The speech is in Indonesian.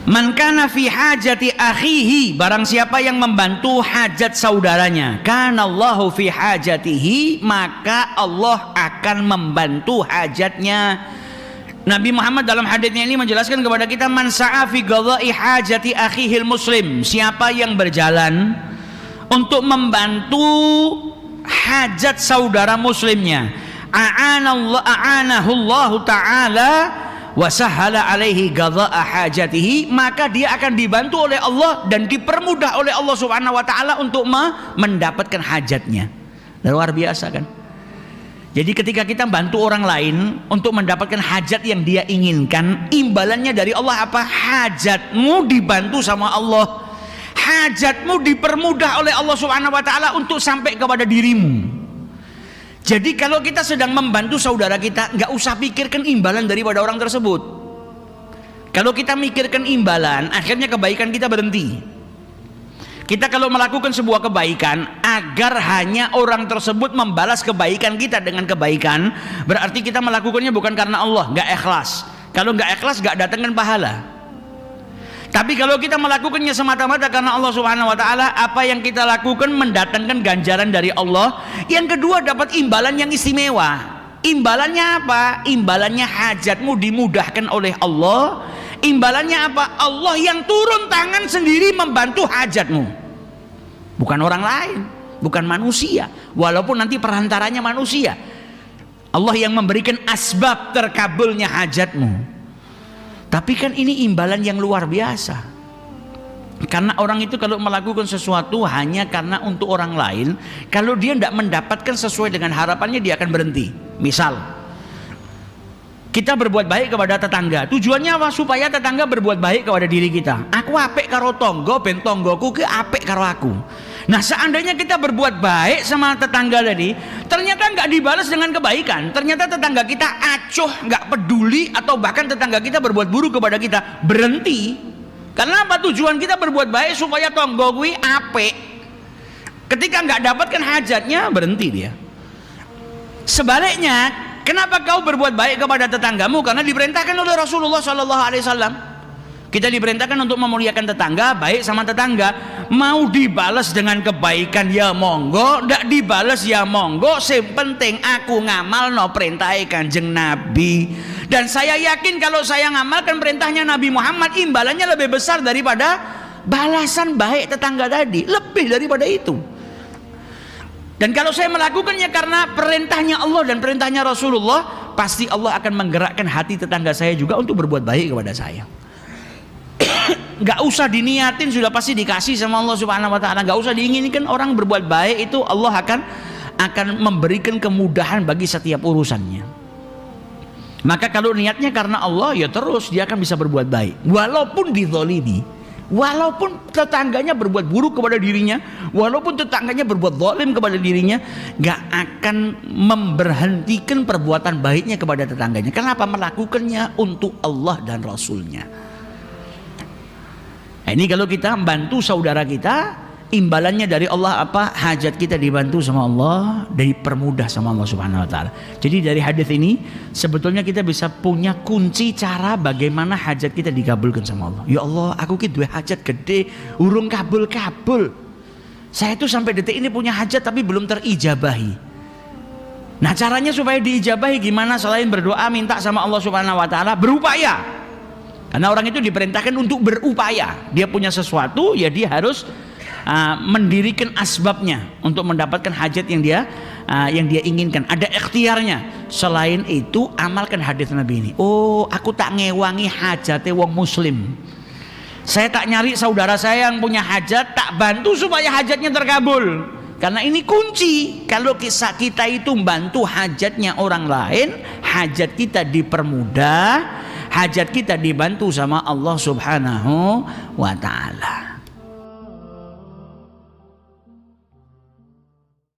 Man kana fi hajati akhihi, barang siapa yang membantu hajat saudaranya, kanallahu fi hajatihi, maka Allah akan membantu hajatnya. Nabi Muhammad dalam hadisnya ini menjelaskan kepada kita, man sa'a fi qada'i hajati akhihil muslim, siapa yang berjalan untuk membantu hajat saudara muslimnya, a'anahu Allah Ta'ala wa sahhala alaihi qada'a hajatihi, maka dia akan dibantu oleh Allah dan dipermudah oleh Allah Subhanahu wa taala untuk mendapatkan hajatnya. Luar biasa kan? Jadi ketika kita bantu orang lain untuk mendapatkan hajat yang dia inginkan, imbalannya dari Allah apa? Hajatmu dibantu sama Allah. Hajatmu dipermudah oleh Allah Subhanahu wa taala untuk sampai kepada dirimu. Jadi kalau kita sedang membantu saudara kita, nggak usah pikirkan imbalan daripada orang tersebut. Kalau kita mikirkan imbalan, akhirnya kebaikan kita berhenti. Kita kalau melakukan sebuah kebaikan, agar hanya orang tersebut membalas kebaikan kita dengan kebaikan, berarti kita melakukannya bukan karena Allah, nggak ikhlas. Kalau nggak ikhlas, nggak datangkan pahala. Tapi kalau kita melakukannya semata-mata karena Allah Subhanahu wa taala, apa yang kita lakukan mendatangkan ganjaran dari Allah. Yang kedua, dapat imbalan yang istimewa. Imbalannya apa? Imbalannya hajatmu dimudahkan oleh Allah. Imbalannya apa? Allah yang turun tangan sendiri membantu hajatmu. Bukan orang lain, bukan manusia. Walaupun nanti perantaranya manusia. Allah yang memberikan asbab terkabulnya hajatmu. Tapi kan ini imbalan yang luar biasa. Karena orang itu kalau melakukan sesuatu hanya karena untuk orang lain, kalau dia tidak mendapatkan sesuai dengan harapannya, dia akan berhenti. Misal, kita berbuat baik kepada tetangga, tujuannya apa? Supaya tetangga berbuat baik kepada diri kita. Aku apik karo tonggo, ben tonggoku ki apik karo aku. Nah, seandainya kita berbuat baik sama tetangga tadi, ternyata nggak dibalas dengan kebaikan, ternyata tetangga kita acuh, nggak peduli, atau bahkan tetangga kita berbuat buruk kepada kita, berhenti. Karena apa? Tujuan kita berbuat baik supaya tonggo kuwi apik. Ketika nggak dapatkan hajatnya, berhenti dia. Sebaliknya, kenapa kau berbuat baik kepada tetanggamu? Karena diperintahkan oleh Rasulullah SAW. Kita diperintahkan untuk memuliakan tetangga, baik sama tetangga. Mau dibalas dengan kebaikan ya monggo, ndak dibalas ya monggo. Yang penting aku ngamal no perintah Kanjeng Nabi. Dan saya yakin kalau saya ngamalkan perintahnya Nabi Muhammad, imbalannya lebih besar daripada balasan baik tetangga tadi, lebih daripada itu. Dan kalau saya melakukannya karena perintahnya Allah dan perintahnya Rasulullah, pasti Allah akan menggerakkan hati tetangga saya juga untuk berbuat baik kepada saya. Gak usah diniatin, sudah pasti dikasih sama Allah Subhanahu wa taala. Gak usah diinginkan orang berbuat baik, itu Allah akan memberikan kemudahan bagi setiap urusannya. Maka kalau niatnya karena Allah, ya terus dia akan bisa berbuat baik walaupun dizalimi, walaupun tetangganya berbuat buruk kepada dirinya, walaupun tetangganya berbuat zalim kepada dirinya, gak akan memberhentikan perbuatan baiknya kepada tetangganya. Kenapa? Melakukannya untuk Allah dan Rasulnya. Nah, ini kalau kita membantu saudara kita, imbalannya dari Allah apa? Hajat kita dibantu sama Allah, dipermudah sama Allah Subhanahu wa taala. Jadi dari hadis ini sebetulnya kita bisa punya kunci cara bagaimana hajat kita dikabulkan sama Allah. Ya Allah, aku ki duwe hajat gede, urung kabul-kabul. Saya itu sampai detik ini punya hajat tapi belum terijabahi. Nah, caranya supaya diijabahi gimana? Selain berdoa minta sama Allah Subhanahu wa taala, berupaya. Karena orang itu diperintahkan untuk berupaya. Dia punya sesuatu, ya dia harus mendirikan asbabnya untuk mendapatkan hajat yang dia inginkan. Ada ikhtiarnya. Selain itu, amalkan hadis Nabi ini. Oh, aku tak ngewangi hajate wong muslim. Saya tak nyari saudara saya yang punya hajat, tak bantu supaya hajatnya terkabul. Karena ini kunci. Kalau kisah kita itu membantu hajatnya orang lain, hajat kita dipermudah, hajat kita dibantu sama Allah Subhanahu wa taala.